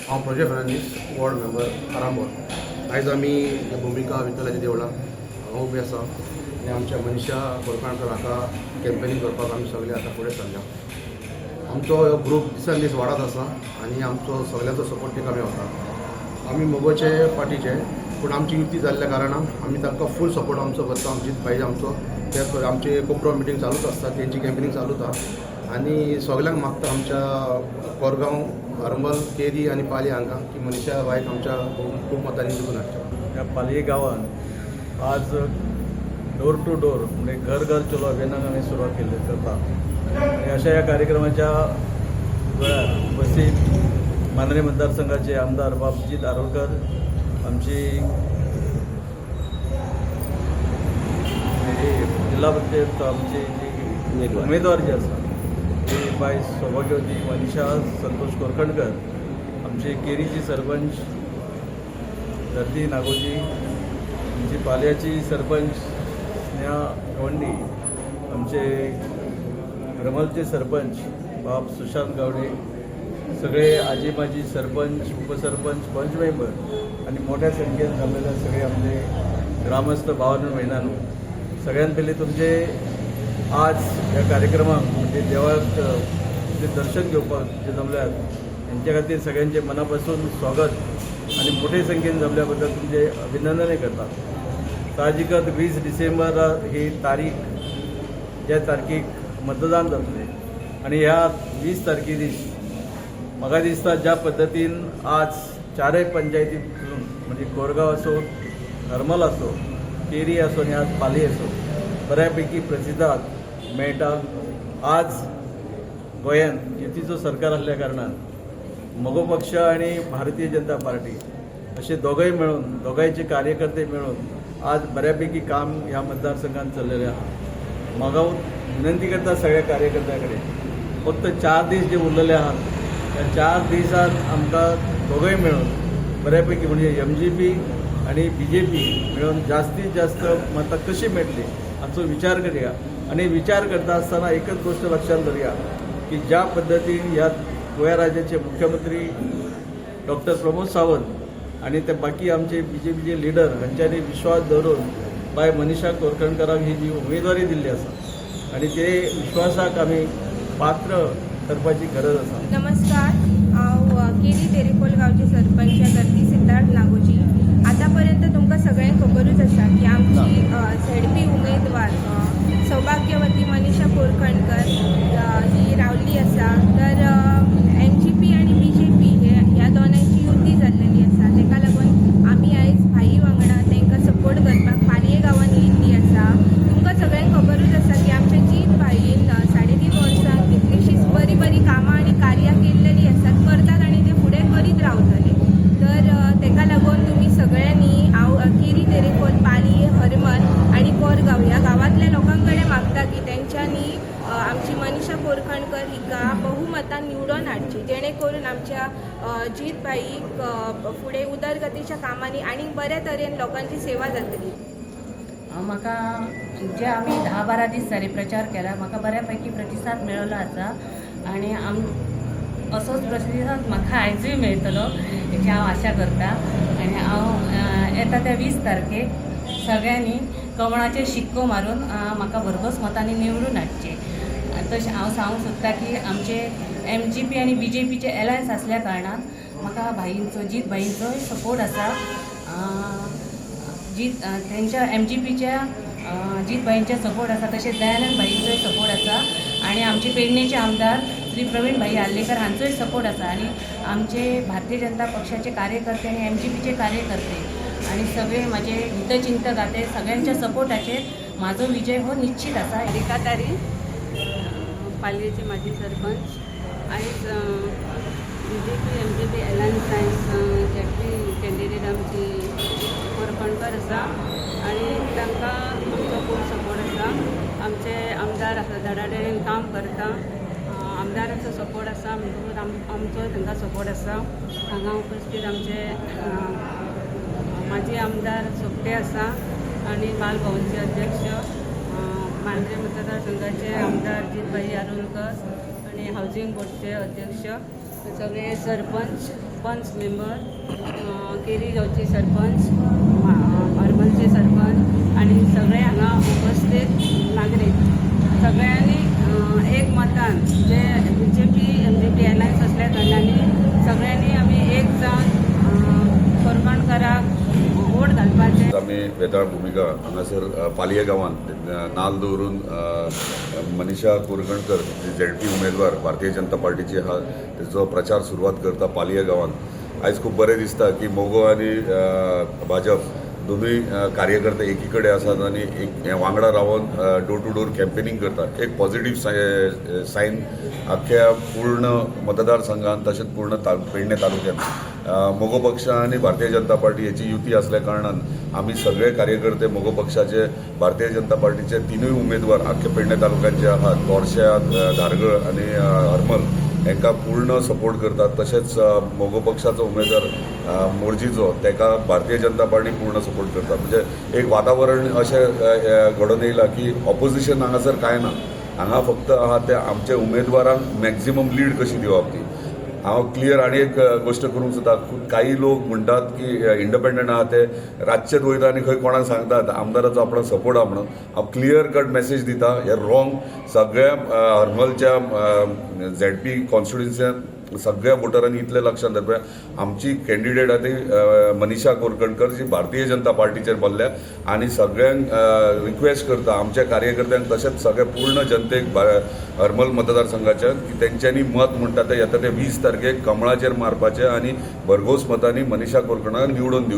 हांव Prajay Fernandes ward member Arambol. आयज आमी भुमिका विठ्ठलाच्या देवळान हांगा उबी आसा आनी आमच्या मनीषा कोरकाणकर हाका कॅम्पेनींग करपाक आमी सगळे आतां फुडें सरल्या। आमचो ग्रूप दिसान दीस वाडत आसा आनी आमचो सगळ्यांचो सपोर्ट तिका मेळटा। आमी मोगोचे पार्टीचे पूण आमची युती जाल्ल्या कारणान आमी तांकां फूल सपोर्ट आमचो करता। आमचीच पाहिजे आमचो ते आमचे कोपरो मिटींग चालूच आसता, तेंची कॅम्पेनींग चालूच आसा आनी सगळ्यांक मागता आमच्या कोरगांव, आरंबोल, केरी आनी पाली हांगा की मनीषा बायक आमच्या खूब मतांनी जिखून हाडच्या। ह्या पालये गांवांत आज डोर टू डोर म्हणजे घर घर चलो अभियानाक आमी सुरवात केल्ली करता आनी अशा ह्या कार्यक्रमाच्या वेळार उपस्थित माननीय मतदारसंघाचे आमदार बाबजीत आरोलकर, आमची जिल्हा पंचायत आमची जी उमेदवार जी आसा ती बाय सौभाग्यवती मनीषा संतोष कोरखणकर, आमची केरीची सरपंच धरती नागोजी, आमची पालयाची सरपंच स्नेहा गवंडी, आमचे रमलचे सरपंच बाब सुशांत गावडे, सगळे आजी माजी सरपंच, उपसरपंच, पंच मेंबर आणि मोठ्या संख्येन जमलेले सगळे आमचे ग्रामस्थ भावांनो भयणांनो, सगळ्यात पहिले तुमचे आज ह्या कार्यक्रमाक म्हणजे देवाक दर्शन घेवपाक जे जमल्यात त्यांच्या खातीर सगळ्यांचे मनापासून स्वागत आणि मोठे संख्येन जमल्या बद्दल तुमचे अभिनंदनही करता। साहजिकच 20 डिसेंबर ही तारीख ज्या तारखेक मतदान जातले आणि ह्या 20 तारखे दीस म्हाका दिसता ज्या पद्दतीन आज चारय पंचायतींतून म्हणजे कोरगांव असो, हरमल असो, केरी असो आणि आज पाली असो बऱ्यापैकी प्रतिसाद मेळटा। आज गोंयांत युतीचो सरकार असल्या कारणान मोगो पक्ष आणि भारतीय जनता पार्टी असे दोघंही मिळून, दोघांचे कार्यकर्ते मिळून आज बऱ्यापैकी काम ह्या मतदारसंघात चाललेले आहात। म्हाका विनंती करता सगळ्या कार्यकर्त्याकडे फक्त 4 दीस जे उरलेले आहात त्या 4 दिसात आमकां दोघंही मिळून बऱ्यापैकी म्हणजे MGP आणि BJP मिळून जास्तीत जास्त मतां कशी मेळटली हाचो विचार करूया आणि विचार करता आसतना एकच गोष्ट लक्षात धरुया की ज्या पद्धतीन ह्या गोंय राज्याचे मुख्यमंत्री डॉक्टर प्रमोद सावंत आणि ते बाकी आमचे BJPचे लिडर हांच्यांनी विश्वास दवरून बाय मनीषा कोरखणकराक ही जी उमेदवारी दिल्ली आसा आणि ते विश्वासाक आमी पात्र करपाची गरज आसा। नमस्कार, हांव केरी तेरेखोल गांवची सरपंच धरती सिद्धार्थ नागोजी। आतापर्यंत तुमकां सगळ्यांक खबरूच आसा की आमची ZP उमेदवार सौभाग्यवती मनीषा कोरखणकर ही रावल्ली आसा। तर MGP आणि BJP ह्या दोनांची युती जाल्लेली आसा, तेका लागून आमी आयज भाई वांगडा तांकां सपोर्ट करपाक पालये गांवांत येयल्ली आसा। तुमकां सगळ्यांक खबरूच आसा की आमच्या जीत भाईन 3.5 वर्सां कितलीशींच बरी बरी कामां आणि कार्यां केल्लेली आसात, करतात आणि ते फुडें करीत रावतले। तर तेका लागून तुमी सगळ्यांनी हांव केरी तेरेखोल, पाली, हरमल आणि कोरगांव ह्या गांवांतल्या लोकांकडे मागता की तेंच्यांनी आमची मनीषा कोरखणकर हिका बहुमतान निवडून हाडची, जेणे करून आमच्या जीत भाईक फुडें उदरगतीच्या कामांनी आनी बऱ्या तरेन लोकांची सेवा जातली। म्हाका जे आमी 10-12 दीस जाले प्रचार केला, म्हाका बऱ्यापैकी प्रतिसाद मेळ्ळो आसा आणि असोच प्रतिसाद म्हाका आयजूय मेळटलो हेची हांव आशा करता। आणि हांव येता त्या 20 तारखेक सगळ्यांनी कमळाचे शिक्को मारून म्हाका भरघोस मतांनी निवडून हाडचे। तशें हांव सांगूंक सोदता की आमचे MGP आणि BJPचे एलायन्स असल्या कारणान म्हाका भाईंचो, जीत भाईंचोय सपोर्ट आसा। त्यांच्या MGPच्या जीत भाईंचे सपोर्ट आसा, तशेंच दयानंद भाईंचोय सपोर्ट आसा आणि आमचे पेडणेचे आमदार श्री प्रवीण भाई आल्लेकर हांचोय सपोर्ट आसा आणि आमचे भारतीय जनता पक्षाचे कार्यकर्ते आणि MGPचे कार्यकर्ते आणि सगळे माझे हितचिंतक आते सगळ्यांच्या सपोर्टाचेर माझो विजय हो निश्चित आसा। एकातारी पालयेची माजी सरपंच आयज BJP MGP alliance ZP candidate आमची कोरखणकर आसा आणि तांकां आमचो खूब सपोर्ट आसा। आमचे आमदार आसा, धडाधडीन काम करता, आमदाराचो सपोर्ट आसा, आमचो तांकां सपोर्ट आसा। हांगा उपस्थित आमचे माजी आमदार सोपटे आसा आणि बालभवनचे अध्यक्ष, मांद्रे मतदारसंघाचे आमदार जीत भाई आरोलकर आणि हाऊसिंग बोर्डचे अध्यक्ष सगळे सरपंच पंच मेंबर केरी गावचे सरपंच हरमलचे सरपंच आणि सगळे हांगा उपस्थित नागरीक सगळ्यांनी एक मतान जे BJP MJP अलायन्स असल्या कारणाने सगळ्यांनी आमी एक जावन कोरकणकराक वोट घालपाचें. आमी वेताळ भुमिका हांगासर पालये गांवांत नाल दवरून मनीषा कोरकणकर ZP उमेदवार भारतीय जनता पार्टीची आहा तेचो प्रचार सुरवात करता पालये गांवांत. आयज खूब बरें दिसता की मोगो आनी भाजप दोनूय कार्यकर्ते एकी कडेन आसात आनी एक वांगडा रावन डोर टू डोर कॅम्पेनिंग करतात. एक पॉझिटिव्ह सायन अख्ख्या पूर्ण मतदारसंघात तशेंच पूर्ण पेडणे तालुक्यात मोगो पक्ष आनी भारतीय जनता पार्टी हेची युती असल्या कारणान आमी सगळे कार्यकर्ते मोगो पक्षाचे भारतीय जनता पार्टीचे तिनूय उमेदवार अख्खे पेडणे तालुक्यात जे आहात तोरशा धारगळ आनी हरमल हांकां पूर्ण सपोर्ट करतात. तशेंच मोगो पक्षाचो उमेदवार मोर्जीचो ताका भारतीय जनता पार्टी पूर्ण सपोर्ट करता. म्हणजे एक वातावरण अशें घडोवन येयलां की ऑपोजिशन हांगासर कांय ना. हांगा फक्त आहा ते आमच्या उमेदवारांक मॅक्झिमम लीड कशी दिवप ती. हांव क्लियर आनी एक गोश्ट करूंक सोदता. काही लोक म्हणटात की इंडिपेंडंट आहा ते रातचेच वयता आनी खंय कोणाक सांगतात आमदाराचो आपणा सपोर्ट आहा म्हणून. हांव क्लियर कट मेसेज दिता हे रॉंग. सगळ्या हरमलच्या ZP कॉन्स्टिट्युन्सींत सगळ्या वोटरांनी इतलें लक्षात दवरया आमची कॅन्डिडेट आहा ती मनीषा कोरकणकर जी भारतीय जनता पार्टीचेर बसल्या आनी सगळ्यांक रिक्वेस्ट करता आमच्या कार्यकर्त्यांक तशेंच सगळ्या पूर्ण जनतेक हरमल मतदारसंघाच्या की तेंच्यांनी मत म्हणटा ते येता ते 20 तारखेक कमळाचेर मारपाचें आनी भरघोस मतांनी मनीषा कोरकणकर निवडून दिवचें.